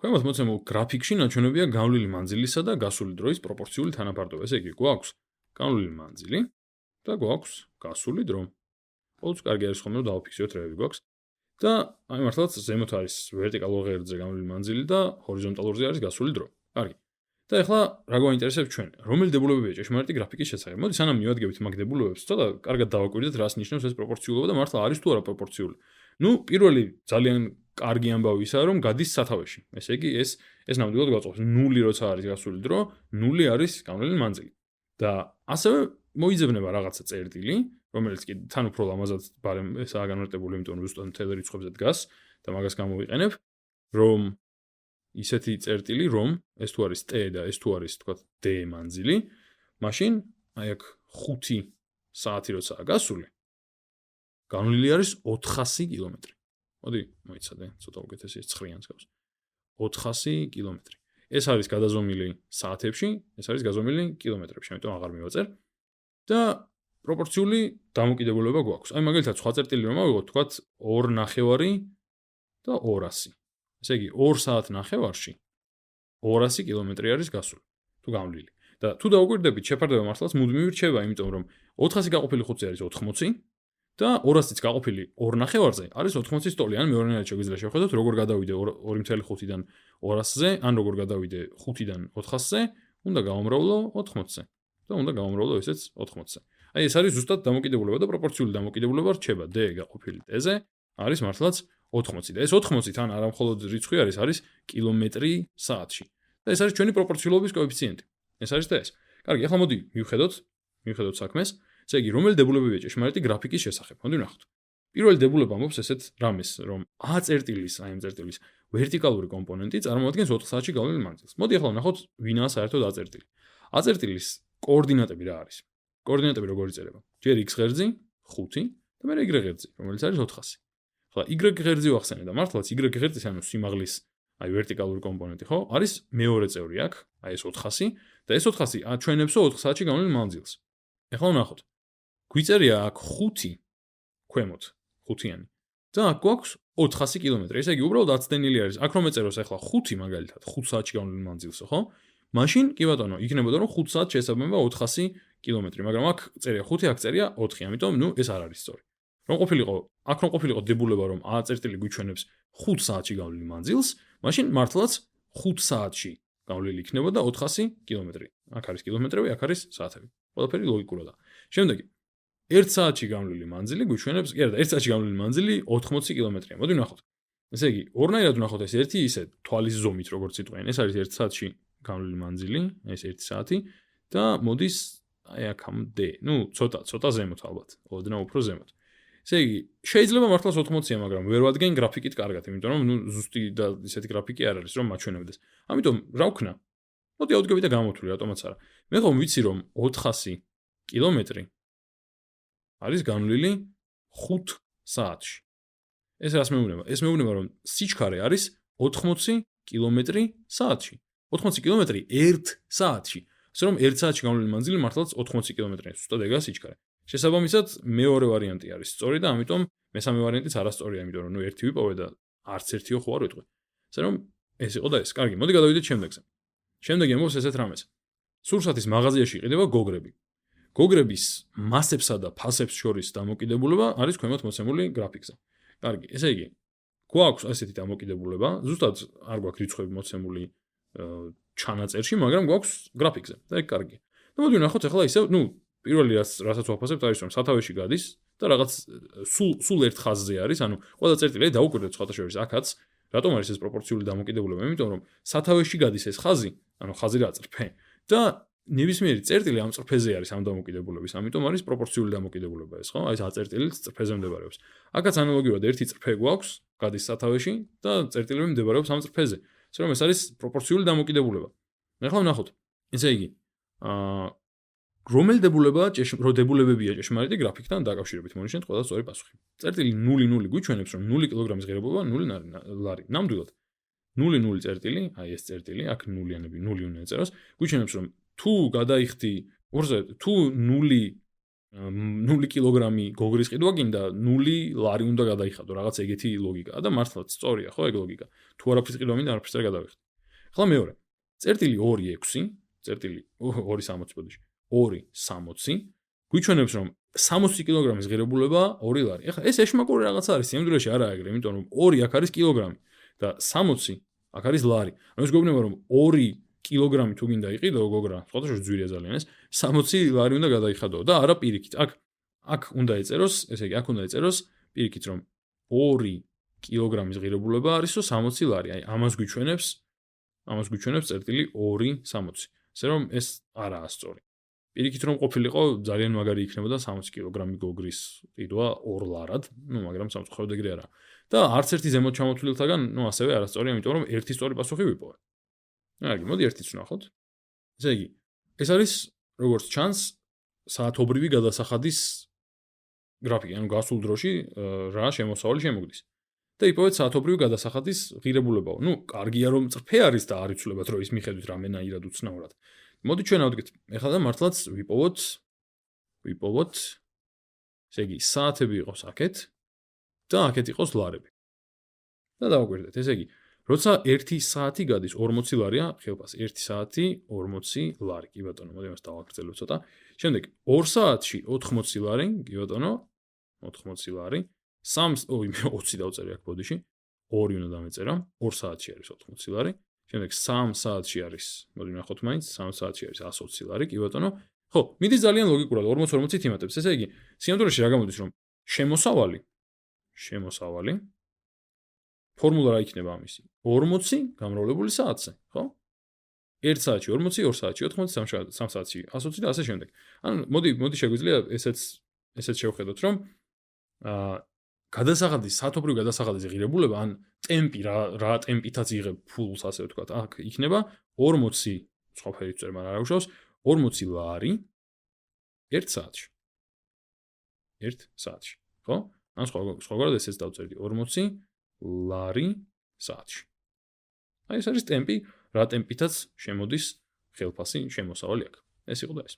ქვემოთ მოცემულ გრაფიკში ნაჩვენებია განვლილი მანძილისა და გასული დროის პროპორციული თანაფარდობა. ესე იგი, გვაქვს განვლილი მანძილი და გვაქვს გასული დრო. ყოველთვის კარგი არის ხოლმე რომ დავაფიქსიროთ რევები გვაქვს. და აი მართლაც ზემოთ არის ვერტიკალურ ღერძზე განვლილი მანძილი და ჰორიზონტალურზე არის გასული დრო. კარგი. და ეხლა რა გვაინტერესებს ჩვენ? რომელი დებულებებია ჭეშმარიტი გრაფიკის შესახებ? მოდი სანამ მივადგებით მაგ დებულებებს, ცოტა კარგად დავაკვირდეთ რას ნიშნავს ეს პროპორციულობა და მართლა არის თუ არა პროპორციული. ნუ პირველი ძალიან კარგი ამბავი ისაა რომ გადის სათავეში. ესე იგი ეს ნამდვილად გვაწყობს 0 როცა არის გასული დრო, 0 არის განვლილი მანძილი. და ასევე მოიძებნება რაღაცა წერტილი, რომელიც კი თან უფრო ლამაზად ბარემ ესაა განმარტებული, იმიტომ რომ ზუსტად მთელ რიცხვებზე დგას და მაგას გამოვიყენებ, რომ ისეთი წერტილი, რომ ეს თუ არის t და ეს თუ არის თქვა d მანძილი, მაშინ აი აქ 5 საათი როცაა გასული, განვლილი არის 400 კილომეტრი. მოდი მოიცადე, ცოტა უკეთესი ეს 9-იანს გავს. 400 კილომეტრი. ეს არის გადაზომილი საათებში, ეს არის გაზომილი კილომეტრებში, ამიტომ აღარ მივაწერ. და პროპორციული დამოკიდებულება გვაქვს. აი მაგალითად სხვა წერტილი რომ ავიღოთ, თქვათ 2.5 და 200. ესე იგი 2 საათ ნახევარში 200 კილომეტრი არის გასული, თუ განვლილი. და თუ დავუკვირდებით, შეფარდება მართლაც მუდმივი რჩება, იმიტომ რომ 400 გაყოფილი 5-ზე არის 80 და 200-იც გაყოფილი 2.5-ზე არის 80-ის ტოლი. ან მეორენაირად შეგვიძლია შევხედოთ, როგორ გადავიდე 2.5-დან 200-ზე, ან როგორ გადავიდე 5-დან 400-ზე, უნდა გავამრავლო 80-ზე. და უნდა გავამრავლო ესეც 80-ზე. აი ეს არის ზუსტად დამოკიდებულება და პროპორციული დამოკიდებულება რჩება d გაყოფილი t-ზე არის მართლაც 80 და ეს 80 თან არა მხოლოდ რიცხვი არის კილომეტრი საათში. და ეს არის ჩვენი პროპორციულობის კოეფიციენტი. ეს არის და ეს. კარგი, ახლა მოდი მივხედოთ საქმეს. ესე იგი, რომელი დებულებებია ჭეშმარიტი გრაფიკის შესახებ? მოდი ვნახოთ. პირველი დებულება ამბობს ესეთ რამეს, რომ a წერტილის, აი ამ წერტილის ვერტიკალური კომპონენტი წარმოადგენს 4 საათში განვლილ მანძილს. მოდი ახლა ვნახოთ, ვინაა საერთოდ a წერტილი. a წერტილის კოორდინატები რა არის? კოორდინატები როგორ იწერება? ჯერ x ღერძი 5 და მერე y ღერძი, რომელიც არის 400. ახლა y ღერძი ვახსენე და მართლაც y ღერძის ანუ სიმაღლის აი ვერტიკალური კომპონენტი, ხო? არის მეორე წევრი აქ, აი ეს 400 და ეს 400 აჩვენებსო 4 საათში განვლილ მანძილს. ახლა ვნახოთ. გვიწერია აქ 5 ქვემოთ, 5-იანი. და აქ გვაქვს 400 კილომეტრი. ესე იგი, უბრალოდ აცდენილი არის. აქ რომ ეწეროს ახლა 5 მაგალითად, 5 საათში განვლილ მანძილსო, ხო? მაშინ კი ბატონო, იქნებოდა რომ 5 საათს შეესაბამება 400 კილომეტრი, მაგრამ აქ წერია 5, აქ წერია 4, ამიტომ ნუ ეს არ არის სწორი. რომ ყოფილიყო დებულება რომ a წერტილი გვიჩვენებს 5 საათში განვლილ მანძილს, მაშინ მართლაც 5 საათში განვლილი იქნებოდა 400 კილომეტრი. აქ არის კილომეტრები, აქ არის საათები. ყველაფერი ლოგიკურადაა. შემდეგი 1 საათში განვლილი მანძილი გვიჩვენებს, კი არა, 1 საათში განვლილი მანძილი 80 კილომეტრია. მოდი ვნახოთ. ესე იგი, ორნაირად ვნახოთ ეს ერთი ისე თვალის ზომით როგორც იტყვიან. ეს არის 1 საათში განვლილი მანძილი, ეს 1 საათი და მოდის აი აქამდე. ნუ ცოტა ზემოთ ალბათ, ოდნავ უფრო ზემოთ. ესე იგი, შეიძლება მართლაც 80-ია, მაგრამ ვერ ვადგენ გრაფიკით კარგად, იმიტომ რომ ნუ ზუსტი და ისეთი გრაფიკი არ არის, რომ მაჩვენებდეს. ამიტომ რა ვქნა? მოდი ავდგები და გამოვთვლი, რატომაც არა. მე ხომ ვიცი რომ 400 კილომეტრი არის განვლილი 5 საათში. ეს რას მეუბნება? ეს მეუბნება რომ სიჩქარე არის 80 კილომეტრი საათში. 80 კილომეტრი 1 საათში. ასე რომ 1 საათში განვლილი მანძილი მართლაც 80 კილომეტრია. ზუსტად ეგაა სიჩქარე. შესაბამისად, მეორე ვარიანტი არის სწორი და ამიტომ მესამე ვარიანტიც არასწორია, იმიტომ რომ ნუ ერთი ვიპოვე და არც ერთიო ხო არ ვიტყვი. ასე რომ ეს იყო და ეს. კარგი, მოდი გადავიდეთ შემდეგზე. შემდეგი ამბობს ესეთ რამეს. სურსათის მაღაზიაში იყიდება გოგრები. გოგრების მასებსა და ფასებს შორის დამოკიდებულება არის ქვემოთ მოცემული გრაფიკზე. კარგი, ესე იგი, გვაქვს ასეთი დამოკიდებულება, ზუსტად არ გვაქვს რიცხვები მოცემული ჩანაწერში, მაგრამ გვაქვს გრაფიკზე. და ეგ კარგი. და მოდი ვნახოთ ახლა ისევ, ნუ პირველი რასაც ვაფასებთ არის რომ სათავეში გადის და რაღაც სულ ერთ ხაზზე არის, ანუ ყველა წერტილი დაუკვირდეთ სხვათა შორის აქაც, რატომ არის ეს პროპორციული დამოკიდებულება? იმიტომ რომ სათავეში გადის ეს ხაზი, ანუ ხაზი რა წრფე და ნებისმიერი წერტილი ამ წრფეზე არის ამ დამოკიდებულების, ამიტომ არის პროპორციული დამოკიდებულება ეს, ხო? აი ეს a წერტილიც წრფეზე მდებარეობს. აქაც ანალოგიურად ერთი წრფე გვაქვს, გადის სათავეში და წერტილები მდებარეობს ამ წრფეზე. ასე რომ ეს არის პროპორციული დამოკიდებულება. ახლა ვნახოთ. ესე იგი, რომელი დებულებებია ჭეშმარიტი გრაფიკთან დაკავშირებით? მონიშნეთ ყველა სწორი პასუხი. წერტილი 0-0 გვიჩვენებს, რომ 0 კილოგრამის ღირებულობა 0 ლარი. ნამდვილად 0-0 წერტილი, აი ეს წერტილი, აქ 0-იანები 0 უნდა ეწეროს, გვიჩვენებს, რომ თუ გადაიხდი, თუ 0 0 კილოგრამი გოგრის ყიდვა გინდა 0 ლარი უნდა გადაიხადო, რაღაც ეგეთი ლოგიკაა და მართლაც სწორია, ხო, ეგ ლოგიკა. თუ არაფრის ყიდვა მინდა, არაფრის არ გადავიხადო. ახლა მეორე. წერტილი 2.6, წერტილი 2.60 ბოდიში. 2.60 გვიჩვენებს რომ 60 კილოგრამის ღირებულება 2 ლარი. ახლა ეს ეშმაკური რაღაც არის, სიამძვრეში არა ეგრე, იმიტომ რომ 2 აქ არის კილოგრამი და 60 აქ არის ლარი. ანუ ეს გვეუბნება რომ 2 კილოგრამი თუ გინდა იყიდო გოგრა, სხვადასხვა ძვირია ძალიან ეს, 60 ლარი უნდა გადაიხადო და არა პირიქით. აქ უნდა ეწეროს, ესე იგი, აქ უნდა ეწეროს პირიქით რომ 2 კილოგრამის ღირებულება არისო 60 ლარი. აი, ამას გვიჩვენებს წერტილი 2.60. ესე რომ ეს არაა სწორი. პირიქით რომ ყოფილიყო ძალიან მაგარი იქნებოდა 60 კილოგრამი გოგრის ყიდვა 2 ლარად, მაგრამ სამწუხაროდ ეგრე არა. და არც ერთი ზემოთ ჩამოთვლილთაგან, ასევე არასწორია, იმიტომ რომ ერთი სწორი პასუხი ვიპოვე. აგი, მოდი ერთიც ვნახოთ. ესე იგი, ეს არის როგორც ჩანს, საათობრივი გადასახადის გრაფიკი, ანუ გასულ დროში რა შემოსავალი შემოგდის. და იპოვეთ საათობრივი გადასახადის ღირებულებაო. კარგია რომ წრფე არის და არ იცვლებათ დროის მიხედვით რამენაირად უცნაურად. მოდი ჩვენ ავდგეთ. ეხლა და მართლაც ვიპოვოთ. ესე იგი, საათები იყოს აქეთ და აქეთ იყოს ლარები. და დავაკვირდეთ, ესე იგი, როცა 1 საათი გადის 40 ლარია ხელფას. 1 საათი 40 ლარი. კი ბატონო, მოდი მას დავაგრძელოთ ცოტა. შემდეგ 2 საათში 80 ლარი, კი ბატონო, 80 ლარი. 20 დავწერე აქ ბოდიში. 2 უნდა დამეწერა. 2 საათში არის 80 ლარი. შემდეგ 3 საათში არის, მოდი ვნახოთ მაინც, 3 საათში არის 120 ლარი, კი ბატონო. ხო, მიდის ძალიან ლოგიკურად 40-40-ით იმატებს. ესე იგი, სიამოვნებაში რა გამოდის, რომ შემოსავალი ფორმულა რა იქნება ამისი? 40 გამრავლებული საათზე, ხო? 1 საათში 40, 2 საათში 80, 3 საათში 120 და ასე შემდეგ. ანუ მოდი შეგვიძლია ესეც შევხედოთ, რომ გადასახადის, საათობრივი გადასახადის ღირებულება, ან ტემპი რა ტემპითაც იღებ ფულს, ასე ვთქვათ, აქ იქნება 40, სხვა ფერით წერ, მაგრამ არ აღუშავს, 40 ლარი 1 საათში. 1 საათში, ხო? ან სხვაგვარად ესეც დავწერდი, 40 ლარი საათში. აი ეს არის ტემპი, რა ტემპითაც შემოდის ხელფასი შემოსავალი აქ. ეს იყო და ეს.